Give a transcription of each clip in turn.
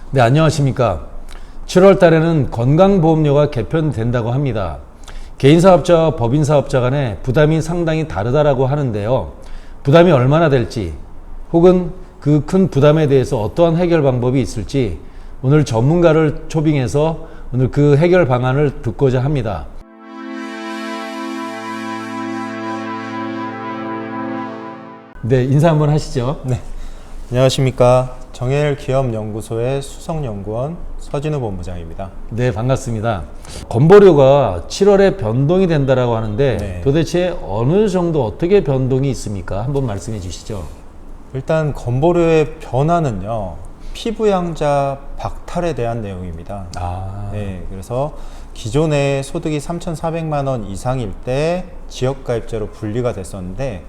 네, 안녕하십니까. 7월 달에는 건강보험료가 개편된다고 합니다. 개인사업자와 법인사업자 간의 부담이 상당히 다르다라고 하는데요. 부담이 얼마나 될지, 혹은 그 큰 부담에 대해서 어떠한 해결 방법이 있을지 오늘 전문가를 초빙해서 오늘 그 해결 방안을 듣고자 합니다. 네, 인사 한번 하시죠. 네, 안녕하십니까. 정혜일기업연구소의 수석연구원 서진우 본부장입니다. 네, 반갑습니다. 건보료가 7월에 변동이 된다라고 하는데 네. 도대체 어느 정도 어떻게 변동이 있습니까? 한번 말씀해 주시죠. 일단 건보료의 변화는요, 피부양자 박탈에 대한 내용입니다. 네, 그래서 기존에 소득이 3,400만 원 이상일 때 지역가입자로 분리가 됐었는데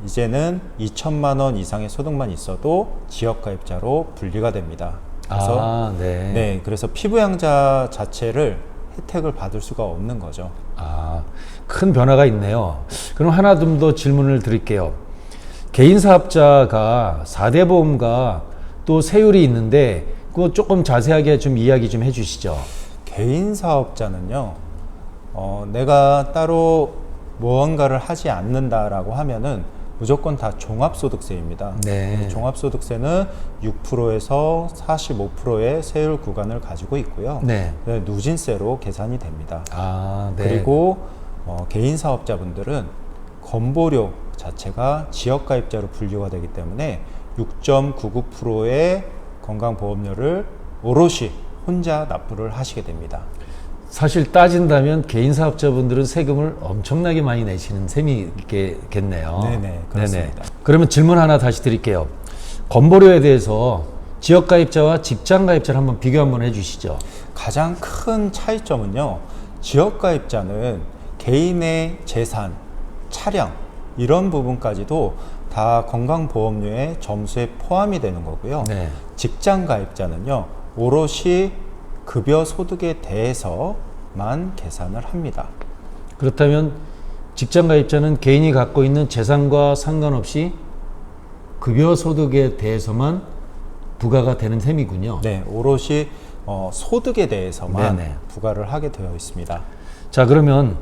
이제는 2천만 원 이상의 소득만 있어도 지역가입자로 분리가 됩니다. 그래서 네, 그래서 피부양자 자체를 혜택을 받을 수가 없는 거죠. 큰 변화가 있네요. 그럼 하나 좀 더 질문을 드릴게요. 개인사업자가 4대 보험과 또 세율이 있는데 그거 조금 자세하게 좀 이야기 좀 해주시죠. 개인사업자는요, 내가 따로 무언가를 하지 않는다라고 하면은 무조건 다 종합소득세입니다. 네. 종합소득세는 6%에서 45%의 세율 구간을 가지고 있고요. 네. 누진세로 계산이 됩니다. 네. 그리고 개인사업자분들은 건보료 자체가 지역가입자로 분류가 되기 때문에 6.99%의 건강보험료를 오롯이 혼자 납부를 하시게 됩니다. 사실 따진다면 개인사업자분들은 세금을 엄청나게 많이 내시는 셈이겠네요. 네네, 그렇습니다. 네네. 그러면 질문 하나 다시 드릴게요. 건보료에 대해서 지역가입자와 직장가입자를 한번 비교 한번 해주시죠. 가장 큰 차이점은요, 지역가입자는 개인의 재산, 차량 이런 부분까지도 다 건강보험료의 점수에 포함이 되는 거고요. 네. 직장가입자는요, 오롯이 급여 소득에 대해서만 계산을 합니다. 그렇다면 직장가입자는 개인이 갖고 있는 재산과 상관없이 급여 소득에 대해서만 부과가 되는 셈이군요. 네, 오롯이 소득에 대해서만 네네. 부과를 하게 되어 있습니다. 자, 그러면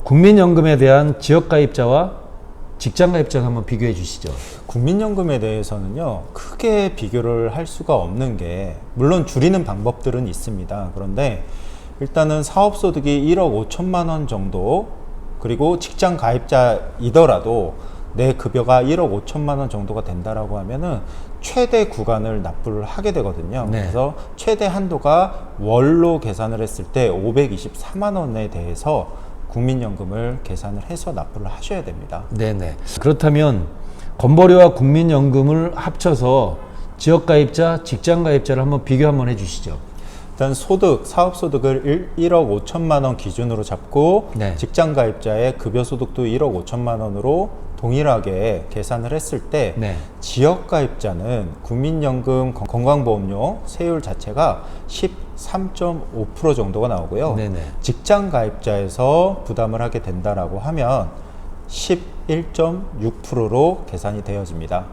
국민연금에 대한 지역가입자와 직장가입자 한번 비교해 주시죠. 국민연금에 대해서는요, 크게 비교를 할 수가 없는 게, 물론 줄이는 방법들은 있습니다. 그런데 일단은 사업소득이 1억 5천만 원 정도, 그리고 직장 가입자이더라도 내 급여가 1억 5천만 원 정도가 된다라고 하면은 최대 구간을 납부를 하게 되거든요. 네. 그래서 최대 한도가 월로 계산을 했을 때 524만 원에 대해서 국민연금을 계산을 해서 납부를 하셔야 됩니다. 네네. 그렇다면 건보료와 국민연금을 합쳐서 지역가입자, 직장가입자를 한번 비교 한번 해주시죠. 일단 사업소득을 1억 5천만 원 기준으로 잡고 네. 직장가입자의 급여소득도 1억 5천만 원으로 동일하게 계산을 했을 때 네. 지역가입자는 국민연금 건강보험료 세율 자체가 13.5% 정도가 나오고요. 네네. 직장가입자에서 부담을 하게 된다라고 하면 11.6%로 계산이 되어집니다.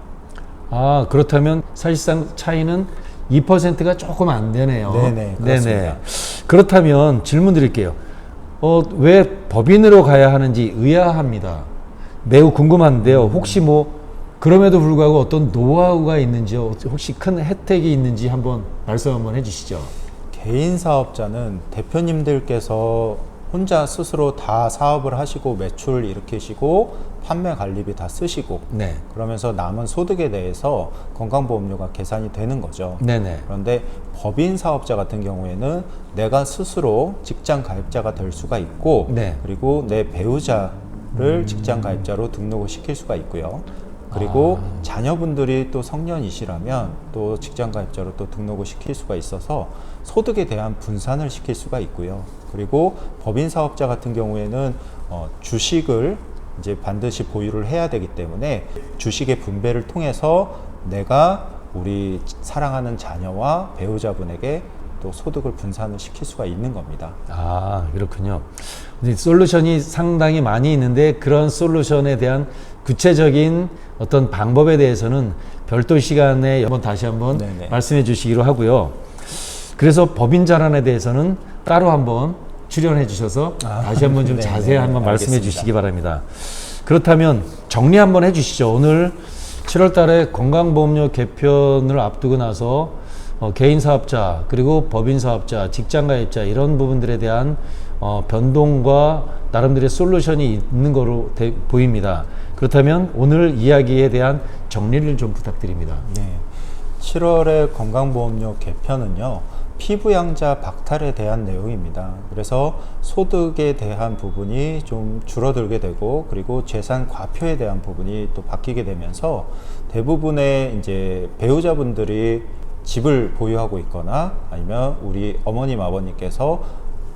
그렇다면 사실상 차이는 2%가 조금 안 되네요. 네네, 그렇습니다. 네네. 그렇다면 질문 드릴게요. 왜 법인으로 가야 하는지 의아합니다. 매우 궁금한데요. 혹시 그럼에도 불구하고 어떤 노하우가 있는지, 혹시 큰 혜택이 있는지 한번 말씀 한번 해주시죠. 개인 사업자는 대표님들께서 혼자 스스로 다 사업을 하시고 매출 일으키시고 판매 관리비 다 쓰시고 네. 그러면서 남은 소득에 대해서 건강보험료가 계산이 되는 거죠. 네네. 그런데 법인 사업자 같은 경우에는 내가 스스로 직장 가입자가 될 수가 있고 네. 그리고 내 배우자를 직장 가입자로 등록을 시킬 수가 있고요. 그리고 자녀분들이 또 성년이시라면 또 직장 가입자로 또 등록을 시킬 수가 있어서 소득에 대한 분산을 시킬 수가 있고요. 그리고 법인 사업자 같은 경우에는 주식을 이제 반드시 보유를 해야 되기 때문에 주식의 분배를 통해서 내가 우리 사랑하는 자녀와 배우자분에게 또 또 소득을 분산을 시킬 수가 있는 겁니다. 아, 그렇군요. 솔루션이 상당히 많이 있는데 그런 솔루션에 대한 구체적인 어떤 방법에 대해서는 별도 시간에 다시 한번 네네. 말씀해 주시기로 하고요. 그래서 법인 전환에 대해서는 따로 한번 출연해 주셔서 다시 한번 좀 네네. 자세히 한번 말씀해 알겠습니다. 주시기 바랍니다. 그렇다면 정리 한번 해 주시죠. 오늘 7월 달에 건강보험료 개편을 앞두고 나서 개인 사업자 그리고 법인 사업자, 직장 가입자 이런 부분들에 대한 변동과 나름대로의 솔루션이 있는 거로 보입니다. 그렇다면 오늘 이야기에 대한 정리를 좀 부탁드립니다. 네. 7월의 건강보험료 개편은요, 피부양자 박탈에 대한 내용입니다. 그래서 소득에 대한 부분이 좀 줄어들게 되고, 그리고 재산 과표에 대한 부분이 또 바뀌게 되면서 대부분의 이제 배우자분들이 집을 보유하고 있거나 아니면 우리 어머님 아버님께서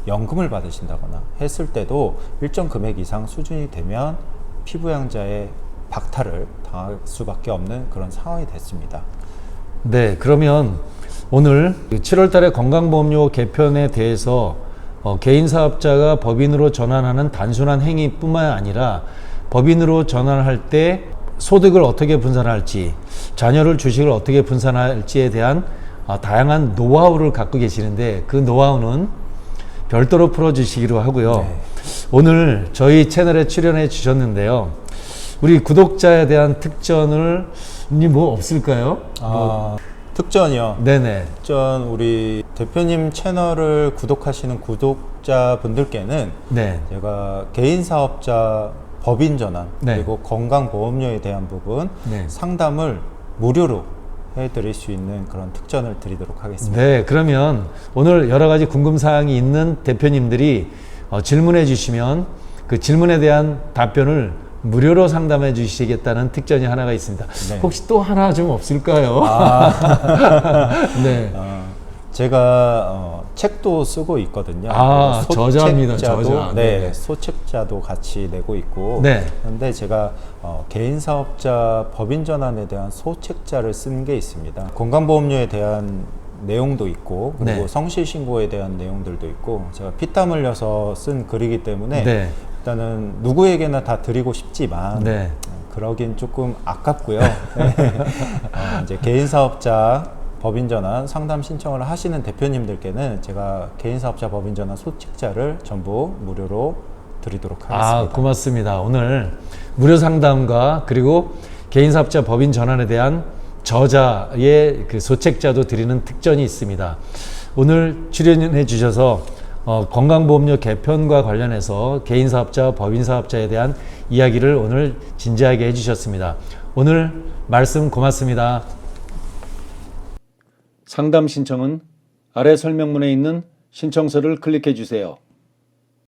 연금을 받으신다거나 했을 때도 일정 금액 이상 수준이 되면 피부양자의 박탈을 당할 수밖에 없는 그런 상황이 됐습니다. 네, 그러면 오늘 7월 달에 건강보험료 개편에 대해서 개인 사업자가 법인으로 전환하는 단순한 행위뿐만 아니라 법인으로 전환할 때 소득을 어떻게 분산할지, 자녀를 주식을 어떻게 분산할지에 대한 다양한 노하우를 갖고 계시는데 그 노하우는 별도로 풀어주시기로 하고요. 네. 오늘 저희 채널에 출연해 주셨는데요. 우리 구독자에 대한 특전을 뭐 없을까요? 특전이요. 네네. 특전 우리 대표님 채널을 구독하시는 구독자분들께는 네. 제가 개인 사업자 법인 전환 네. 그리고 건강보험료에 대한 부분 네. 상담을 무료로 해드릴 수 있는 그런 특전을 드리도록 하겠습니다. 네, 그러면 오늘 여러 가지 궁금사항이 있는 대표님들이 질문해 주시면 그 질문에 대한 답변을 무료로 상담해 주시겠다는 특전이 하나가 있습니다. 네. 혹시 또 하나 좀 없을까요? 네. 제가 책도 쓰고 있거든요. 저자입니다. 소책자도, 저자. 네, 네. 소책자도 같이 내고 있고. 네. 그런데 제가 개인 사업자 법인 전환에 대한 소책자를 쓴 게 있습니다. 건강보험료에 대한 내용도 있고 그리고 네. 성실 신고에 대한 내용들도 있고 제가 피땀 흘려서 쓴 글이기 때문에 네. 일단은 누구에게나 다 드리고 싶지만 네. 그러긴 조금 아깝고요. 이제 개인 사업자 법인 전환 상담 신청을 하시는 대표님들께는 제가 개인 사업자 법인 전환 소책자를 전부 무료로 드리도록 하겠습니다. 고맙습니다. 오늘 무료 상담과 그리고 개인 사업자 법인 전환에 대한 저자의 그 소책자도 드리는 특전이 있습니다. 오늘 출연해 주셔서 건강보험료 개편과 관련해서 개인 사업자, 법인 사업자에 대한 이야기를 오늘 진지하게 해주셨습니다. 오늘 말씀 고맙습니다. 상담 신청은 아래 설명문에 있는 신청서를 클릭해 주세요.